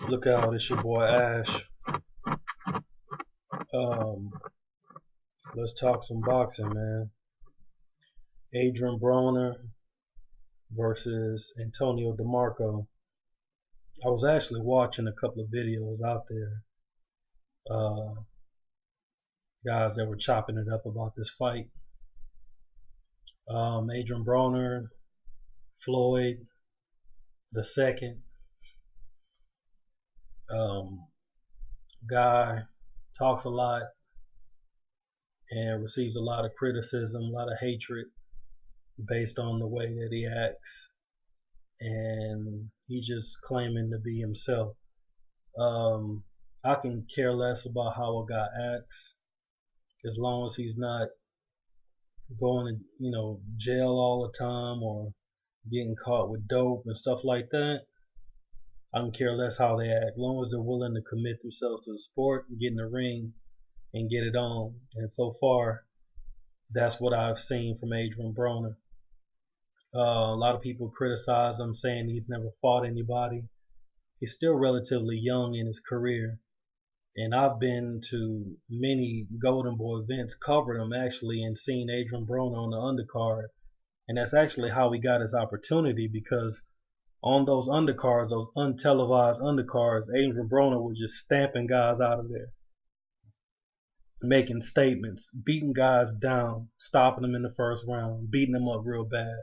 Look out, it's your boy Ash. Let's talk some boxing, man. Adrien Broner versus Antonio DeMarco. I was actually watching a couple of videos out there, uh, guys that were chopping it up about this fight. Adrien Broner, Floyd the second, um, guy talks a lot and receives a lot of criticism, a lot of hatred based on the way that he acts, and he's just claiming to be himself. Um, I can care less about how a guy acts as long as he's not going to, jail all the time or getting caught with dope and stuff like that. I can care less how they act, as long as they're willing to commit themselves to the sport, get in the ring, and get it on. And so far, that's what I've seen from Adrien Broner. A lot of people criticize him, saying he's never fought anybody. He's still relatively young in his career, and I've been to many Golden Boy events, covered them actually, and seen Adrien Broner on the undercard. And that's actually how he got his opportunity, because on those undercards, those untelevised undercards, Adrien Broner was just stamping guys out of there, making statements, beating guys down, stopping them in the first round, beating them up real bad.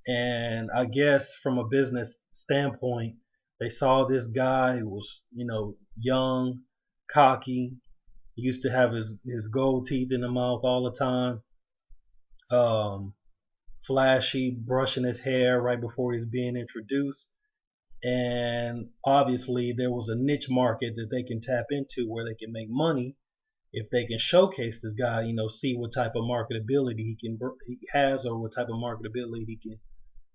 And I guess from a business standpoint, they saw this guy who was, young, cocky. He used to have his gold teeth in the mouth all the time. Flashy, brushing his hair right before he's being introduced. And obviously there was a niche market that they can tap into where they can make money if they can showcase this guy, see what type of marketability he has, or what type of marketability he can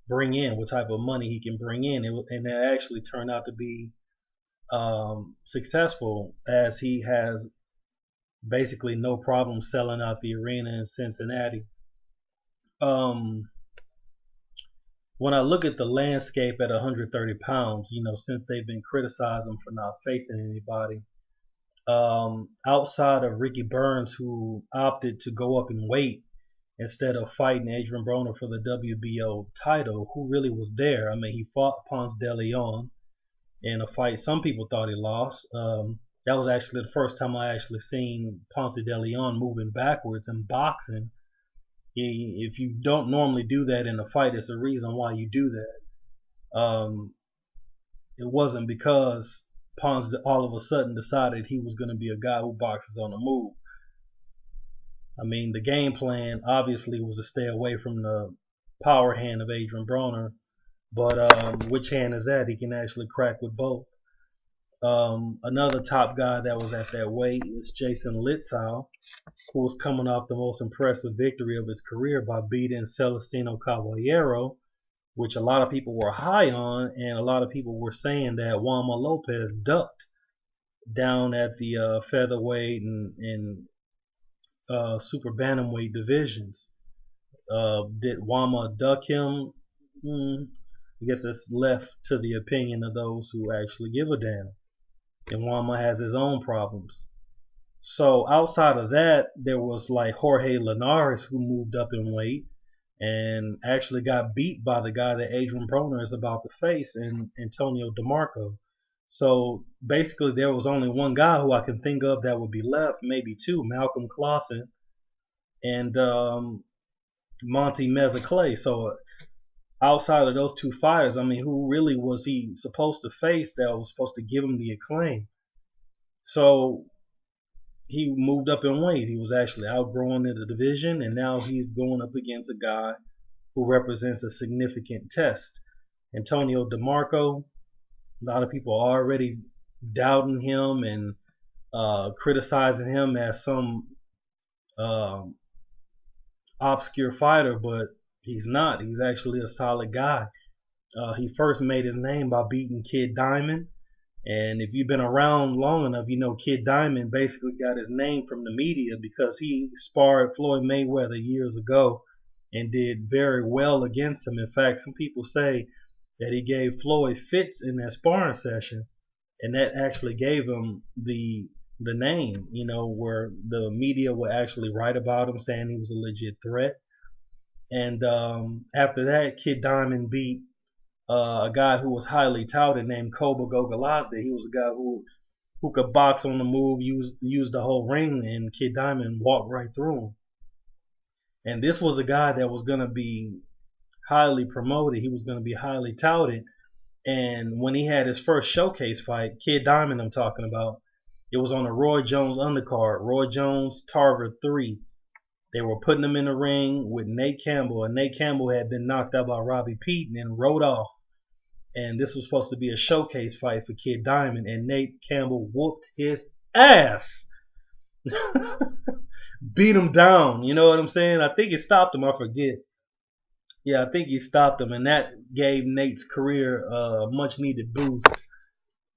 bring in, what type of money he can bring in, and that actually turned out to be successful, as he has basically no problem selling out the arena in Cincinnati. Um, when I look at the landscape at 130 pounds, since they've been criticizing for not facing anybody, outside of Ricky Burns, who opted to go up in weight instead of fighting Adrien Broner for the WBO title, who really was there? I mean, he fought Ponce de Leon in a fight some people thought he lost. That was actually the first time I actually seen Ponce de Leon moving backwards in boxing. If you don't normally do that in a fight, it's a reason why you do that. It wasn't because Ponce all of a sudden decided he was going to be a guy who boxes on the move. I mean, the game plan obviously was to stay away from the power hand of Adrien Broner, but which hand is that? He can actually crack with both. Another top guy that was at that weight is Jason Litzau, who was coming off the most impressive victory of his career by beating Celestino Caballero, which a lot of people were high on, and a lot of people were saying that Juanma Lopez ducked down at the featherweight and super bantamweight divisions. Did Juanma duck him? I guess it's left to the opinion of those who actually give a damn. And Juanma has his own problems. So outside of that, there was like Jorge Linares, who moved up in weight and actually got beat by the guy that Adrien Broner is about to face, in Antonio DeMarco. So basically there was only one guy who I can think of that would be left, maybe two, Malcolm Clausen and Monty Mezzaclay. So outside of those two fighters, I mean, who really was he supposed to face that was supposed to give him the acclaim? So he moved up in weight. He was actually outgrowing the division, and now he's going up against a guy who represents a significant test. Antonio DeMarco, a lot of people are already doubting him and criticizing him as some obscure fighter, but he's not. He's actually a solid guy. He first made his name by beating Kid Diamond. And if you've been around long enough, you know Kid Diamond basically got his name from the media because he sparred Floyd Mayweather years ago and did very well against him. In fact, some people say that he gave Floyd fits in that sparring session. and that actually gave him the name, where the media would actually write about him saying he was a legit threat. And after that, Kid Diamond beat a guy who was highly touted named Koba Gogalazde. He was a guy who could box on the move, use the whole ring, and Kid Diamond walked right through him. And this was a guy that was going to be highly promoted. He was going to be highly touted. And when he had his first showcase fight, Kid Diamond I'm talking about, it was on a Roy Jones undercard, Roy Jones Tarver 3. They were putting him in the ring with Nate Campbell, and Nate Campbell had been knocked out by Robbie Pete and then rode off. And this was supposed to be a showcase fight for Kid Diamond, and Nate Campbell whooped his ass. Beat him down, you know what I'm saying? I think he stopped him, I forget. Yeah, I think he stopped him, and that gave Nate's career a much needed boost.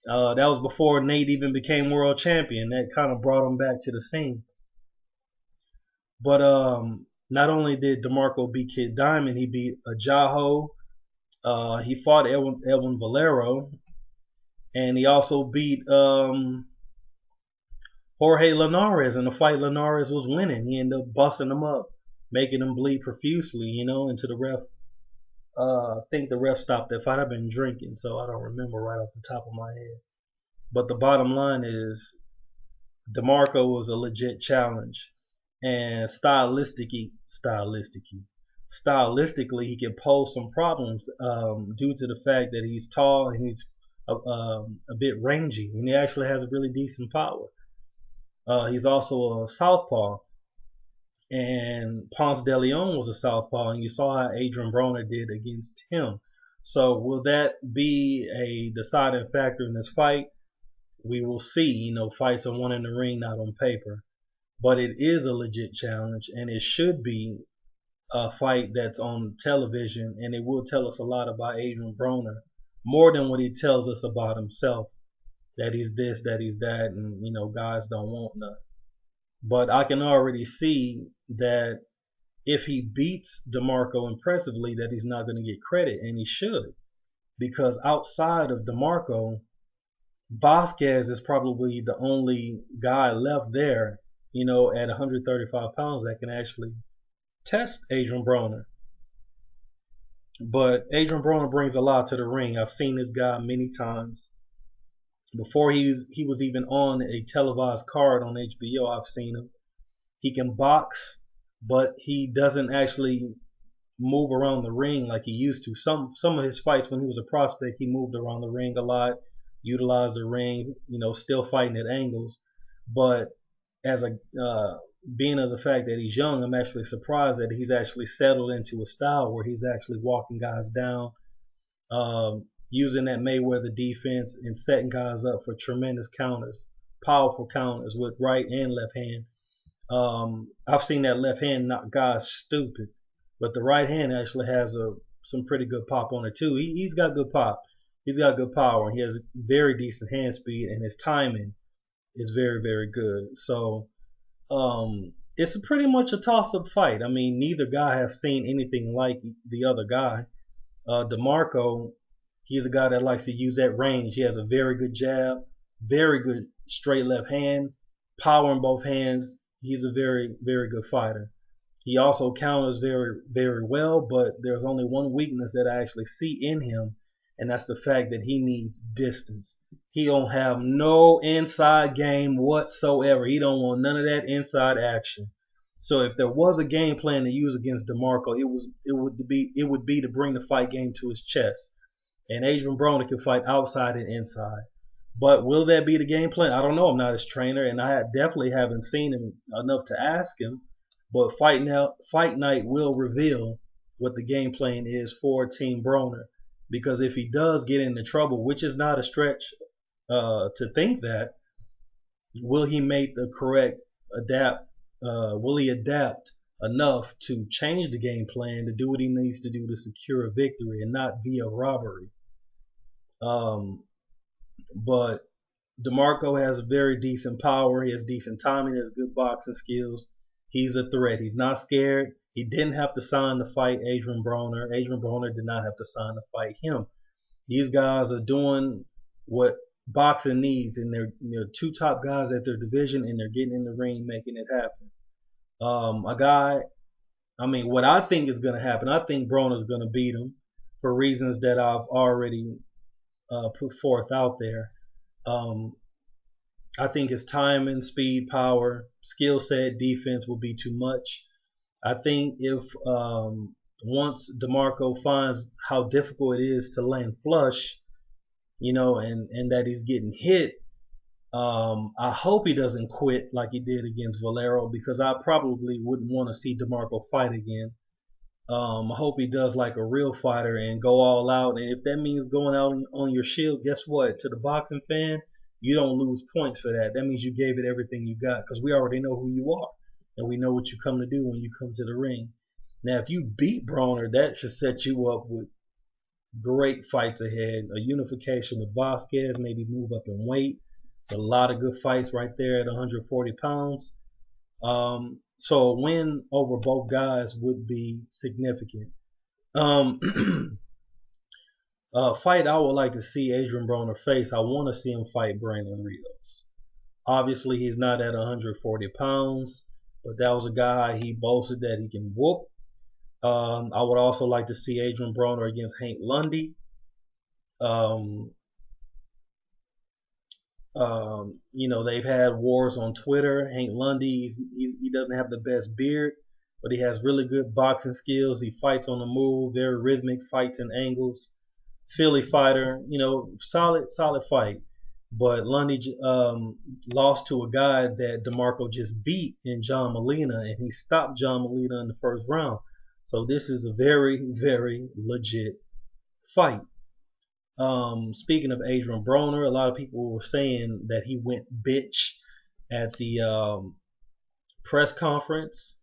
That was before Nate even became world champion. That kind of brought him back to the scene. But not only did DeMarco beat Kid Diamond, he beat Ajaho. He fought Edwin Valero, and he also beat Jorge Linares in the fight. Linares was winning. He ended up busting him up, making him bleed profusely, into the ref. I think the ref stopped that fight. I've been drinking, so I don't remember right off the top of my head. But the bottom line is, DeMarco was a legit challenge, and stylistically, he can pose some problems due to the fact that he's tall and he's a bit rangy, and he actually has a really decent power. He's also a southpaw, and Ponce de Leon was a southpaw, and you saw how Adrien Broner did against him. So will that be a deciding factor in this fight? We will see. Fights are won in the ring, not on paper. But it is a legit challenge, and it should be a fight that's on television, and it will tell us a lot about Adrien Broner, more than what he tells us about himself, that he's this, that he's that, and guys don't want none. But I can already see that if he beats DeMarco impressively, that he's not going to get credit, and he should, because outside of DeMarco, Vasquez is probably the only guy left there, at 135 pounds that can actually test Adrien Broner. But Adrien Broner brings a lot to the ring. I've seen this guy many times. Before he was even on a televised card on HBO, I've seen him. He can box, but he doesn't actually move around the ring like he used to. Some of his fights when he was a prospect, he moved around the ring a lot, utilized the ring, still fighting at angles. But as a being of the fact that he's young, I'm actually surprised that he's actually settled into a style where he's actually walking guys down, using that Mayweather defense and setting guys up for tremendous counters, powerful counters with right and left hand. I've seen that left hand knock guys stupid, but the right hand actually has some pretty good pop on it too. He's got good pop. He's got good power, and he has very decent hand speed, and his timing is very, very good. So it's pretty much a toss-up fight. I mean, neither guy have seen anything like the other guy. DeMarco, he's a guy that likes to use that range. He has a very good jab, very good straight left hand, power in both hands. He's a very, very good fighter. He also counters very, very well, but there's only one weakness that I actually see in him, and that's the fact that he needs distance. He don't have no inside game whatsoever. He don't want none of that inside action. So if there was a game plan to use against DeMarco, it would be to bring the fight game to his chest. And Adrien Broner can fight outside and inside. But will that be the game plan? I don't know. I'm not his trainer, and I definitely haven't seen him enough to ask him. But fight night will reveal what the game plan is for Team Broner. Because if he does get into trouble, which is not a stretch to think that, will he make the correct will he adapt enough to change the game plan to do what he needs to do to secure a victory and not via robbery? But DeMarco has very decent power. He has decent timing. He has good boxing skills. He's a threat. He's not scared. He didn't have to sign to fight Adrien Broner. Adrien Broner did not have to sign to fight him. These guys are doing what boxing needs, and they're two top guys at their division, and they're getting in the ring, making it happen. A guy, I mean, what I think is going to happen, I think Broner's going to beat him for reasons that I've already put forth out there. Um, I think his timing, speed, power, skill set, defense will be too much. I think if once DeMarco finds how difficult it is to land flush, and that he's getting hit, I hope he doesn't quit like he did against Valero, because I probably wouldn't want to see DeMarco fight again. I hope he does like a real fighter and go all out. And if that means going out on your shield, guess what? To the boxing fan, you don't lose points for that. That means you gave it everything you got, because we already know who you are and we know what you come to do when you come to the ring. Now, if you beat Broner, that should set you up with great fights ahead. A unification with Vasquez, maybe move up in weight. It's a lot of good fights right there at 140 pounds. So a win over both guys would be significant. Fight I would like to see Adrien Broner face. I want to see him fight Brandon Rios. Obviously, he's not at 140 pounds, but that was a guy he boasted that he can whoop. I would also like to see Adrien Broner against Hank Lundy. They've had wars on Twitter. Hank Lundy, he doesn't have the best beard, but he has really good boxing skills. He fights on the move, very rhythmic, fights in angles. Philly fighter, solid fight. But Lundy lost to a guy that DeMarco just beat in John Molina, and he stopped John Molina in the first round. So this is a very, very legit fight. Speaking of Adrien Broner, a lot of people were saying that he went bitch at the press conference.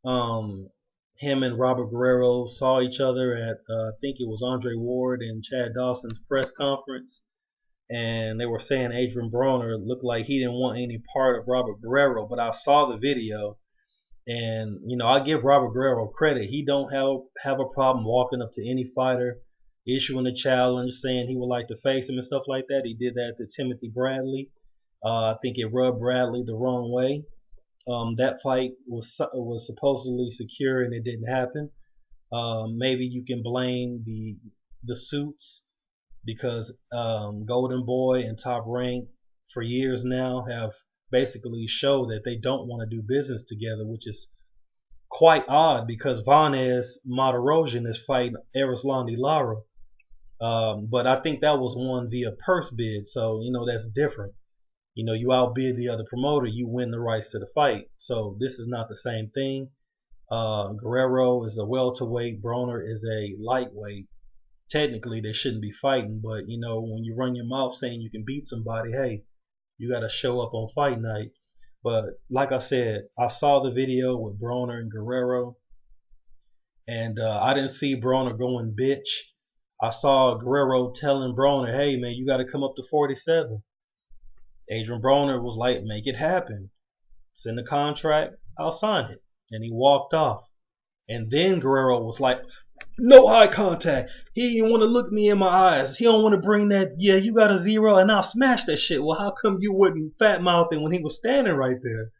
Him and Broner-Guerrero saw each other at, I think it was Andre Ward and Chad Dawson's press conference. And they were saying Adrien Broner looked like he didn't want any part of Broner-Guerrero. But I saw the video, and I give Broner-Guerrero credit. He don't have a problem walking up to any fighter, issuing a challenge, saying he would like to face him and stuff like that. He did that to Timothy Bradley. I think it rubbed Bradley the wrong way. That fight was supposedly secure and it didn't happen. Maybe you can blame the suits, because Golden Boy and Top Rank for years now have basically showed that they don't want to do business together, which is quite odd, because Vanez Matarosian is fighting Eruslandi Lara. But I think that was won via purse bid, so that's different. You outbid the other promoter, you win the rights to the fight. So this is not the same thing. Guerrero is a welterweight, Broner is a lightweight. Technically they shouldn't be fighting, but when you run your mouth saying you can beat somebody, hey, you got to show up on fight night. But like I said, I saw the video with Broner and Guerrero, and I didn't see Broner going bitch. I saw Guerrero telling Broner, hey man, you got to come up to 47. Adrien Broner was like, make it happen. Send the contract, I'll sign it. And he walked off. And then Guerrero was like, no eye contact. He didn't want to look me in my eyes. He don't want to bring that, yeah, you got a 0 and I'll smash that shit. Well, how come you wouldn't fat mouth him when he was standing right there?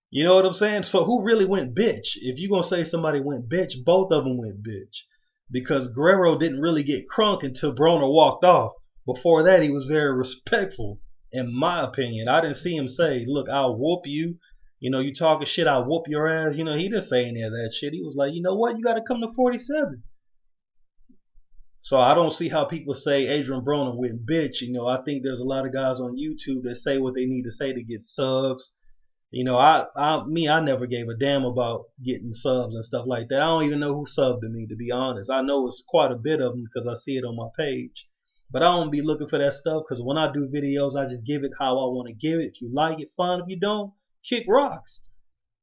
You know what I'm saying? So who really went bitch? If you're going to say somebody went bitch, both of them went bitch. Because Guerrero didn't really get crunk until Broner walked off. Before that, he was very respectful, in my opinion. I didn't see him say, look, I'll whoop you. You talking shit, I'll whoop your ass. He didn't say any of that shit. He was like, you know what? You got to come to 47. So I don't see how people say Adrien Broner went bitch. I think there's a lot of guys on YouTube that say what they need to say to get subs. I never gave a damn about getting subs and stuff like that. I don't even know who subbed to me, to be honest. I know it's quite a bit of them because I see it on my page. But I don't be looking for that stuff, because when I do videos, I just give it how I want to give it. If you like it, fine. If you don't, kick rocks.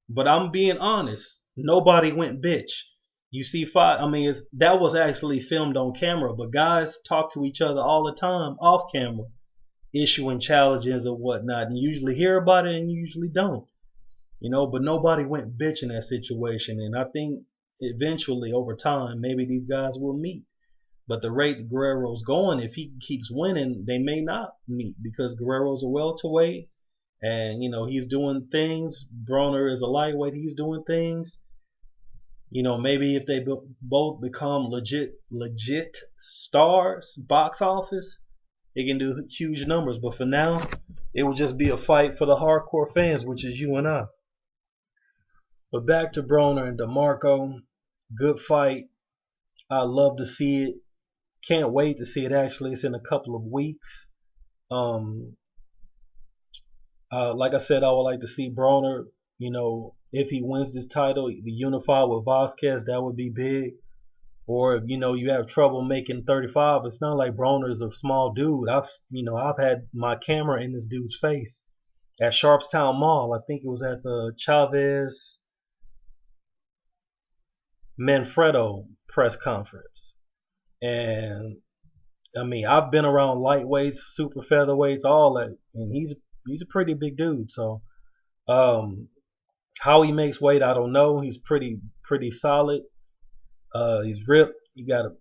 But I'm being honest. Nobody went bitch. You see, that was actually filmed on camera, but guys talk to each other all the time off camera, issuing challenges or whatnot, and you usually hear about it and you usually don't. But nobody went bitch in that situation, and I think eventually over time maybe these guys will meet. But the rate Guerrero's going, if he keeps winning, they may not meet because Guerrero's a welterweight, and he's doing things. Broner is a lightweight. He's doing things. Maybe if they both become legit stars, box office, it can do huge numbers. But for now, it will just be a fight for the hardcore fans, which is you and I. But back to Broner and DeMarco. Good fight. I love to see it. Can't wait to see it. Actually, it's in a couple of weeks. Like I said, I would like to see Broner, if he wins this title, be unified with Vasquez. That would be big. Or if you have trouble making 35, it's not like Broner is a small dude. I've had my camera in this dude's face at Sharpstown Mall. I think it was at the Chavez Manfredo press conference. And I mean, I've been around lightweights, super featherweights, all that, and he's a pretty big dude. So how he makes weight, I don't know. He's pretty solid. He's ripped. He got a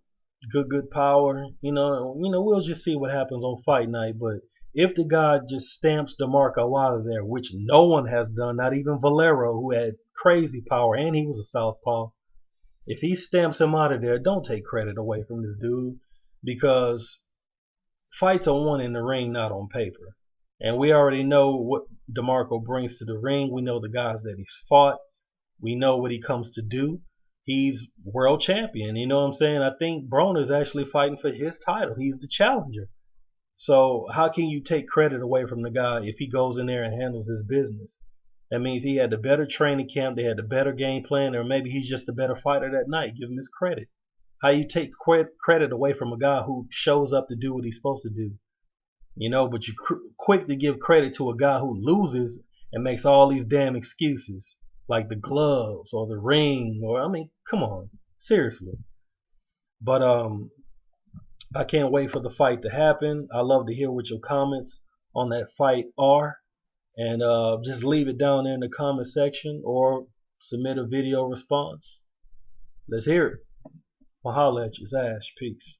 good power. We'll just see what happens on fight night. But if the guy just stamps DeMarco out of there, which no one has done, not even Valero, who had crazy power and he was a southpaw. If he stamps him out of there, don't take credit away from this dude, because fights are won in the ring, not on paper. And we already know what DeMarco brings to the ring. We know the guys that he's fought. We know what he comes to do. He's world champion. You know what I'm saying? I think Broner is actually fighting for his title. He's the challenger. So how can you take credit away from the guy if he goes in there and handles his business? That means he had the better training camp. They had the better game plan, or maybe he's just a better fighter that night. Give him his credit. How you take credit away from a guy who shows up to do what he's supposed to do? But you're quick to give credit to a guy who loses and makes all these damn excuses, like the gloves or the ring, or I mean, come on, seriously. But I can't wait for the fight to happen. I love to hear what your comments on that fight are, and just leave it down there in the comment section or submit a video response. Let's hear it. I'll holler at you. Ash. Peace.